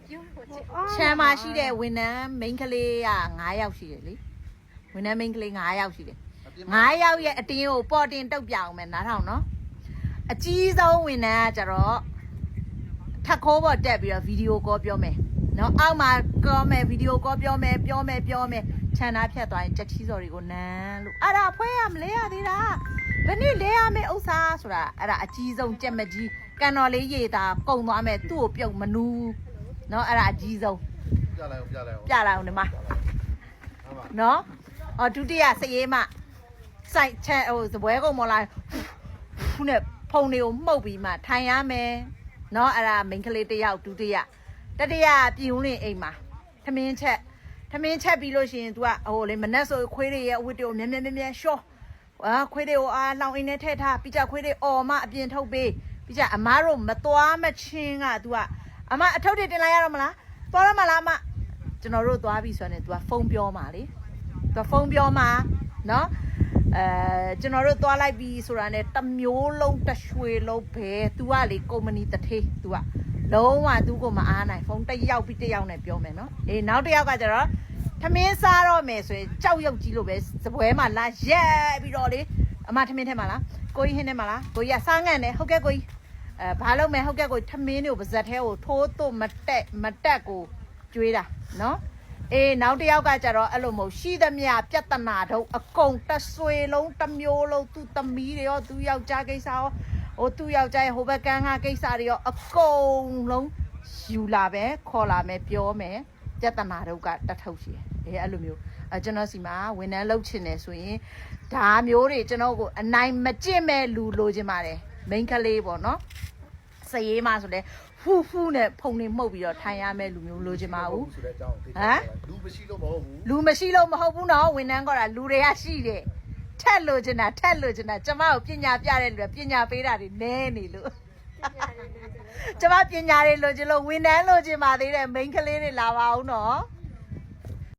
ချမ်းမရှိတဲ့ဝန်ထမ်းမိန်းကလေးက9ယောက်ရှိတယ်လေဝန်ထမ်းမိန်းကလေး9ယောက်ရှိတယ်9ယောက်ရဲ့အတင်းကိုပေါ်တင်တုတ်ပြအောင်မယ်နားထောင်နော်အကြီးဆုံးဝန်ထမ်းကကျတော့ထက်ခိုးပေါ်တက်ပြီးတော့ဗီဒီယိုကောပြောမယ်နော်အောက်မှာကောမယ်ဗီဒီယိုကောပြောမယ်ချန်နာဖြတ်သွားရင်ချက်ချီစော်တွေကိုနန်းလို့အဲ့ဒါဖွဲရမလဲရသေးတာဘယ်နည်းလဲရမယ်ဥစ္စာဆိုတာအဲ့ဒါအကြီးဆုံးကြက်မကြီးကန်တော်လေးရေတာကုံသွားမယ်သူ့ကိုပြုတ်မနူးနော်အဲ့ဒါအကြီးဆုံးပြလိုက်အောင်ဒီမှာနော်အော်ဒုတိယစရေးမစိုက်ချဲဟိုစပွဲကုန်မလာခုနဲ့ဖုန်တွေကိုမှုတ်ပြီးမှထိုင်ရမယ်နော်အဲ့ဒါမိန်းကလေးတစ်ယောက်ဒုတိယတတိယပြည်ဦးလင်အိမ်မှာထမင်းချက်ပြီးလို့ရှိရင် तू ကဟိုလေမနက်ဆိုခွေးတွေရဲ့အဝတ်တွေကိုမြဲရှော့ခွေးတွေကိုလောင်အင်းနဲ့ထည့်ထားပြီးကြခွေးတွေအော်မအပြင်ထုတ်ပေးပြီးကြအမားတို့မသွားမချင်းက तू ကအမအထုပ်တွေတင်လိုက်ရတော့မလားသွားရမလားမကျွန်တော်တို့သွားပြီဆိုရင် तू ကဖုန်းပြောမှာလေ तू ဖုန်းပြောမှာနော်ကျွန်တော်တို့သွားလိုက်ပြီဆိုတာနဲ့တမျိုးလုံးတရွှေလုံးပဲ तू ကလေကုမ္ပဏီတထေး तू ကလုံးဝ तू ကိုမအားနိုင်ဖုန်းတစ်ယောက်ပြီးတစ်ယောက်နဲ့ပြောမယ်နော်အေးနောက်တစ်ယောက်ကကျတော့ထမင်းစားတော့မယ်ဆိုရင်ကြောက်ရွံ့ကြီးလို့ပဲစပွဲမှာလာရက်ပြီးတော့လေအမထမင်းထဲမှာလားကိုကြီးဟင်းထဲမှာလားကိုကြီးကစားငံ့တယ်ဟုတ်ကဲ့ကိုကြီးဘာလုပ်မယ်ဟုတ်ကဲ့ကိုထမင်းတွေကိုပါဇက်ထဲကိုထိုးတော့မတက်ကိုကျွေးတာနော်အေးနောက်တစ်ယောက်ကကျတော့အဲ့လိုမဟုတ်ရှိသမျှပြဿနာတော့အကုန်တဆွေလုံးတစ်မျိုးလုံးသူ့သမီးတွေရောသူ့ယောက်ျားကိစ္စရောဟိုသူ့ယောက်ျားရဲ့ဟိုဘက်ကန်းဟာကိစ္စတွေရောအကုန်လုံးယူလာပဲခေါ်လာမယ်ပြောမယ်ပြဿနာတော့ကတထုပ်ရှိတယ်အဲ့လိုမျိုးကျွန်တော်စီမှာဝန်ထမ်းလုပ်ချင်တယ်ဆိုရင်ဒါမျိုးတွေကျွန်တော်ကိုအနိုင်မကျင့်မဲ့လူလိုချင်ပါတယ်မိန်းကလေးပေါ့နော်စရေးမှဆိုလဲဖူးနဲ့ဖုန်နေမှုတ်ပြီးတော့ထိုင်ရမဲ့လူမျိုးလိုချင်ပါဘူးဟမ်လူမရှိလို့မဟုတ်ဘူးနော်ဝန်ထမ်းကလူတွေကရှိတယ်ထက်လိုချင်တာကျမကိုပညာပြတဲ့လူကပညာပေးတာတွေနဲနေလို့ကျမပညာတွေလိုချင်လို့ဝန်ထမ်းလိုချင်ပါသေးတယ်မိန်းကလေးတွေလာပါအောင်နော်